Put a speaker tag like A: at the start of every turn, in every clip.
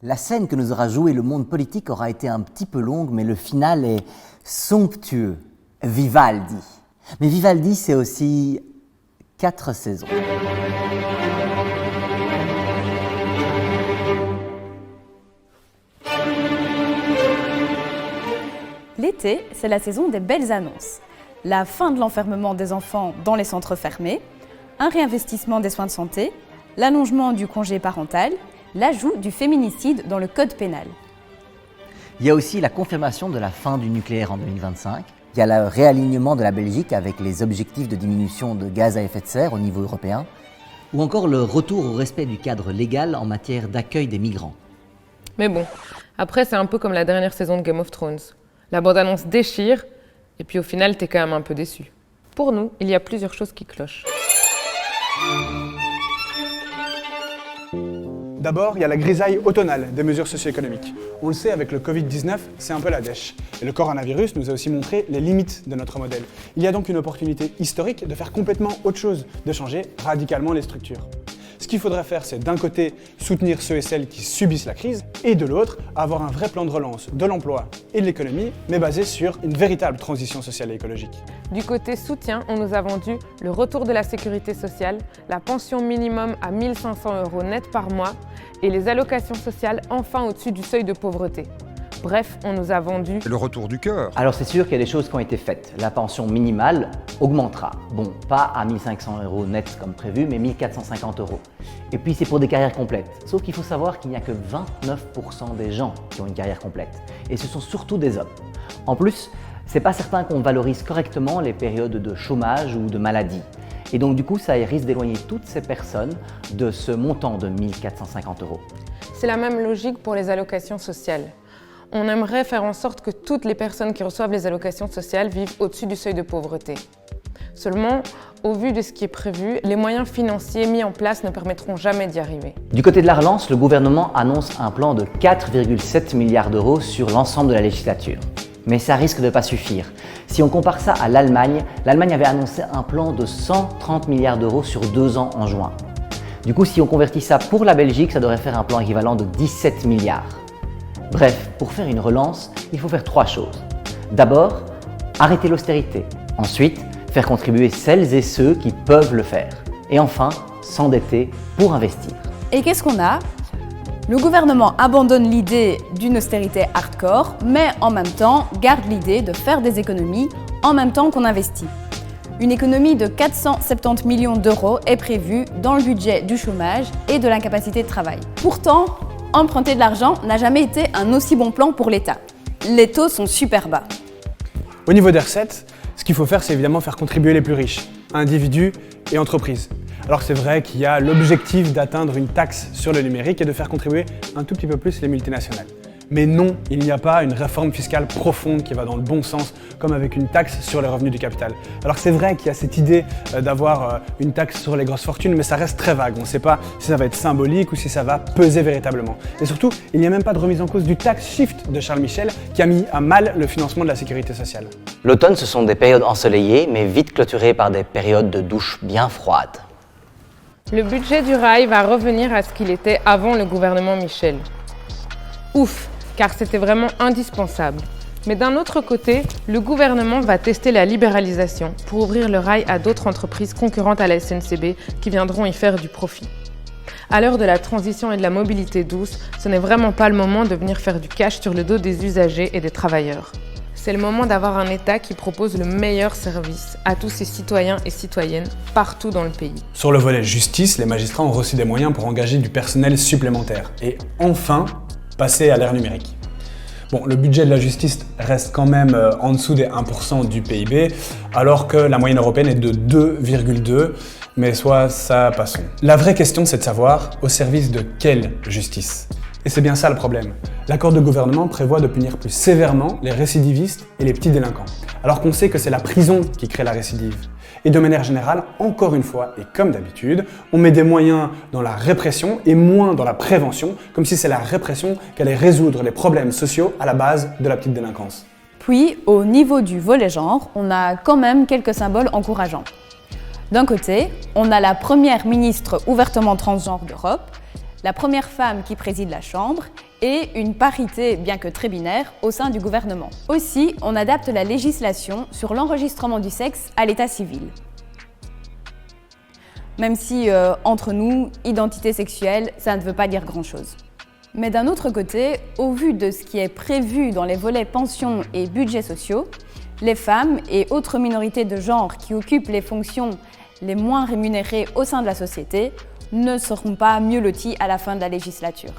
A: La scène que nous aura jouée le monde politique aura été un petit peu longue, mais le final est somptueux. Vivaldi. Mais Vivaldi, c'est aussi 4 saisons.
B: L'été, c'est la saison des belles annonces. La fin de l'enfermement des enfants dans les centres fermés, un réinvestissement des soins de santé, l'allongement du congé parental, l'ajout du féminicide dans le code pénal.
A: Il y a aussi la confirmation de la fin du nucléaire en 2025. Il y a le réalignement de la Belgique avec les objectifs de diminution de gaz à effet de serre au niveau européen. Ou encore le retour au respect du cadre légal en matière d'accueil des migrants.
C: Mais bon, après c'est un peu comme la dernière saison de Game of Thrones. La bande-annonce déchire, et puis au final t'es quand même un peu déçu. Pour nous, il y a plusieurs choses qui clochent.
D: D'abord, il y a la grisaille automnale des mesures socio-économiques. On le sait, avec le Covid-19, c'est un peu la dèche. Et le coronavirus nous a aussi montré les limites de notre modèle. Il y a donc une opportunité historique de faire complètement autre chose, de changer radicalement les structures. Ce qu'il faudrait faire, c'est d'un côté soutenir ceux et celles qui subissent la crise, et de l'autre, avoir un vrai plan de relance de l'emploi et de l'économie, mais basé sur une véritable transition sociale et écologique.
C: Du côté soutien, on nous a vendu le retour de la sécurité sociale, la pension minimum à 1 500 € net par mois et les allocations sociales enfin au-dessus du seuil de pauvreté. Bref, on nous a vendu
E: le retour du cœur.
F: Alors c'est sûr qu'il y a des choses qui ont été faites. La pension minimale augmentera. Bon, pas à 1 500 € net comme prévu, mais 1 450 €. Et puis c'est pour des carrières complètes. Sauf qu'il faut savoir qu'il n'y a que 29% des gens qui ont une carrière complète. Et ce sont surtout des hommes. En plus, c'est pas certain qu'on valorise correctement les périodes de chômage ou de maladie. Et donc du coup, ça risque d'éloigner toutes ces personnes de ce montant de 1 450 €.
C: C'est la même logique pour les allocations sociales. On aimerait faire en sorte que toutes les personnes qui reçoivent les allocations sociales vivent au-dessus du seuil de pauvreté. Seulement, au vu de ce qui est prévu, les moyens financiers mis en place ne permettront jamais d'y arriver.
F: Du côté de la relance, le gouvernement annonce un plan de 4,7 milliards € sur l'ensemble de la législature. Mais ça risque de ne pas suffire. Si on compare ça à l'Allemagne avait annoncé un plan de 130 milliards € sur 2 ans en juin. Du coup, si on convertit ça pour la Belgique, ça devrait faire un plan équivalent de 17 milliards. Bref, pour faire une relance, il faut faire 3 choses. D'abord, arrêter l'austérité. Ensuite, faire contribuer celles et ceux qui peuvent le faire. Et enfin, s'endetter pour investir.
B: Et qu'est-ce qu'on a ? Le gouvernement abandonne l'idée d'une austérité hardcore, mais en même temps garde l'idée de faire des économies en même temps qu'on investit. Une économie de 470 millions d'euros est prévue dans le budget du chômage et de l'incapacité de travail. Pourtant, emprunter de l'argent n'a jamais été un aussi bon plan pour l'État. Les taux sont super bas.
D: Au niveau des recettes, ce qu'il faut faire, c'est évidemment faire contribuer les plus riches, individus et entreprises. Alors c'est vrai qu'il y a l'objectif d'atteindre une taxe sur le numérique et de faire contribuer un tout petit peu plus les multinationales. Mais non, il n'y a pas une réforme fiscale profonde qui va dans le bon sens, comme avec une taxe sur les revenus du capital. Alors c'est vrai qu'il y a cette idée d'avoir une taxe sur les grosses fortunes, mais ça reste très vague. On ne sait pas si ça va être symbolique ou si ça va peser véritablement. Et surtout, il n'y a même pas de remise en cause du tax shift de Charles Michel qui a mis à mal le financement de la sécurité sociale.
F: L'automne, ce sont des périodes ensoleillées, mais vite clôturées par des périodes de douche bien froides.
C: Le budget du rail va revenir à ce qu'il était avant le gouvernement Michel. Ouf, car c'était vraiment indispensable. Mais d'un autre côté, le gouvernement va tester la libéralisation pour ouvrir le rail à d'autres entreprises concurrentes à la SNCB qui viendront y faire du profit. À l'heure de la transition et de la mobilité douce, ce n'est vraiment pas le moment de venir faire du cash sur le dos des usagers et des travailleurs. C'est le moment d'avoir un État qui propose le meilleur service à tous ses citoyens et citoyennes partout dans le pays.
D: Sur le volet justice, les magistrats ont reçu des moyens pour engager du personnel supplémentaire et enfin passer à l'ère numérique. Bon, le budget de la justice reste quand même en dessous des 1% du PIB, alors que la moyenne européenne est de 2,2, mais soit ça passons. La vraie question, c'est de savoir au service de quelle justice. Et c'est bien ça le problème. L'accord de gouvernement prévoit de punir plus sévèrement les récidivistes et les petits délinquants, alors qu'on sait que c'est la prison qui crée la récidive. Et de manière générale, encore une fois, et comme d'habitude, on met des moyens dans la répression et moins dans la prévention, comme si c'est la répression qui allait résoudre les problèmes sociaux à la base de la petite délinquance.
B: Puis, au niveau du volet genre, on a quand même quelques symboles encourageants. D'un côté, on a la première ministre ouvertement transgenre d'Europe, la première femme qui préside la Chambre et une parité, bien que très binaire, au sein du gouvernement. Aussi, on adapte la législation sur l'enregistrement du sexe à l'état civil. Même si, entre nous, identité sexuelle, ça ne veut pas dire grand-chose. Mais d'un autre côté, au vu de ce qui est prévu dans les volets pensions et budgets sociaux, les femmes et autres minorités de genre qui occupent les fonctions les moins rémunérées au sein de la société ne seront pas mieux loties à la fin de la législature.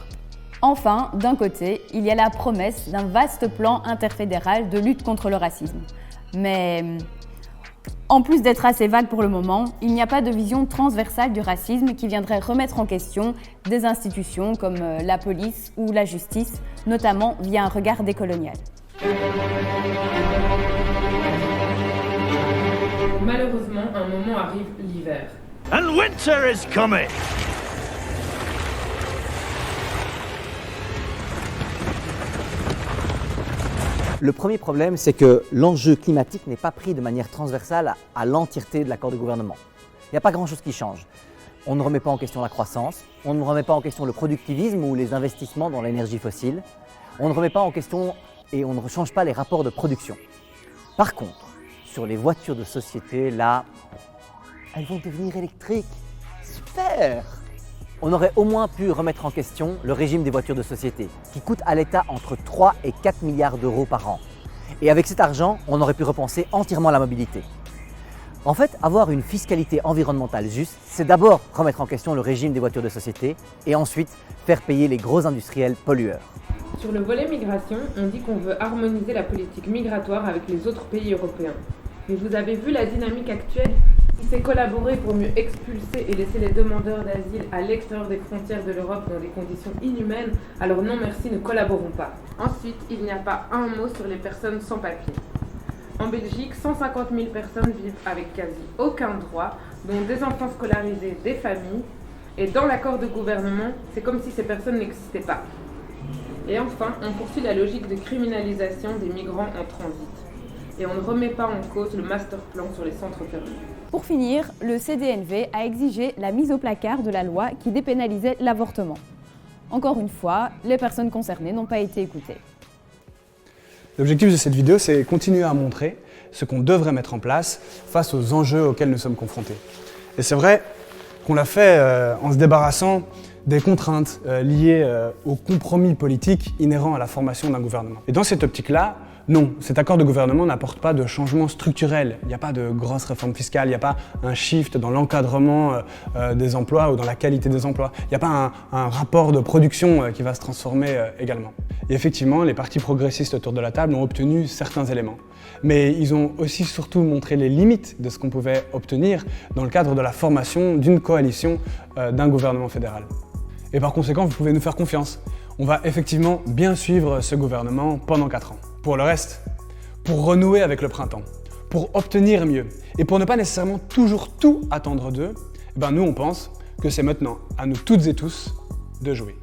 B: Enfin, d'un côté, il y a la promesse d'un vaste plan interfédéral de lutte contre le racisme. Mais en plus d'être assez vague pour le moment, il n'y a pas de vision transversale du racisme qui viendrait remettre en question des institutions comme la police ou la justice, notamment via un regard décolonial.
C: Malheureusement, un moment arrive l'hiver.
E: And winter is coming!
A: Le premier problème, c'est que l'enjeu climatique n'est pas pris de manière transversale à l'entièreté de l'accord de gouvernement. Il n'y a pas grand-chose qui change. On ne remet pas en question la croissance, on ne remet pas en question le productivisme ou les investissements dans l'énergie fossile, on ne remet pas en question et on ne change pas les rapports de production. Par contre, sur les voitures de société, là, elles vont devenir électriques. Super! On aurait au moins pu remettre en question le régime des voitures de société, qui coûte à l'État entre 3 et 4 milliards d'euros par an. Et avec cet argent, on aurait pu repenser entièrement la mobilité. En fait, avoir une fiscalité environnementale juste, c'est d'abord remettre en question le régime des voitures de société et ensuite faire payer les gros industriels pollueurs.
C: Sur le volet migration, on dit qu'on veut harmoniser la politique migratoire avec les autres pays européens. Mais vous avez vu la dynamique actuelle ? Qui fait collaborer pour mieux expulser et laisser les demandeurs d'asile à l'extérieur des frontières de l'Europe dans des conditions inhumaines, alors non merci, ne collaborons pas. Ensuite, il n'y a pas un mot sur les personnes sans papier. En Belgique, 150 000 personnes vivent avec quasi aucun droit, dont des enfants scolarisés, des familles, et dans l'accord de gouvernement, c'est comme si ces personnes n'existaient pas. Et enfin, on poursuit la logique de criminalisation des migrants en transit. Et on ne remet pas en cause le master plan sur les centres fermés.
B: Pour finir, le CDNV a exigé la mise au placard de la loi qui dépénalisait l'avortement. Encore une fois, les personnes concernées n'ont pas été écoutées.
D: L'objectif de cette vidéo, c'est continuer à montrer ce qu'on devrait mettre en place face aux enjeux auxquels nous sommes confrontés. Et c'est vrai qu'on l'a fait en se débarrassant des contraintes liées aux compromis politiques inhérents à la formation d'un gouvernement. Et dans cette optique-là, non, cet accord de gouvernement n'apporte pas de changement structurel. Il n'y a pas de grosse réforme fiscale, il n'y a pas un shift dans l'encadrement des emplois ou dans la qualité des emplois. Il n'y a pas un rapport de production qui va se transformer également. Et effectivement, les partis progressistes autour de la table ont obtenu certains éléments. Mais ils ont aussi surtout montré les limites de ce qu'on pouvait obtenir dans le cadre de la formation d'une coalition d'un gouvernement fédéral. Et par conséquent, vous pouvez nous faire confiance. On va effectivement bien suivre ce gouvernement pendant 4 ans. Pour le reste, pour renouer avec le printemps, pour obtenir mieux et pour ne pas nécessairement toujours tout attendre d'eux, nous on pense que c'est maintenant à nous toutes et tous de jouer.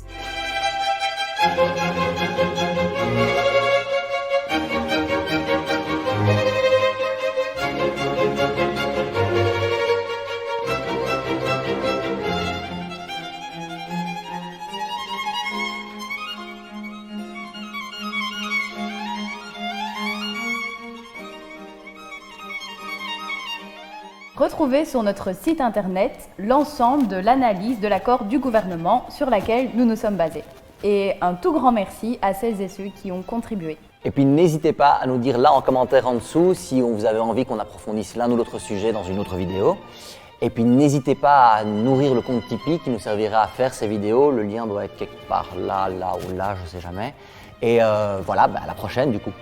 B: Retrouvez sur notre site internet l'ensemble de l'analyse de l'accord du gouvernement sur laquelle nous nous sommes basés. Et un tout grand merci à celles et ceux qui ont contribué.
A: Et puis n'hésitez pas à nous dire là en commentaire en dessous si vous avez envie qu'on approfondisse l'un ou l'autre sujet dans une autre vidéo. Et puis n'hésitez pas à nourrir le compte Tipeee qui nous servira à faire ces vidéos. Le lien doit être quelque part là ou là, je sais jamais. Et voilà, à la prochaine du coup.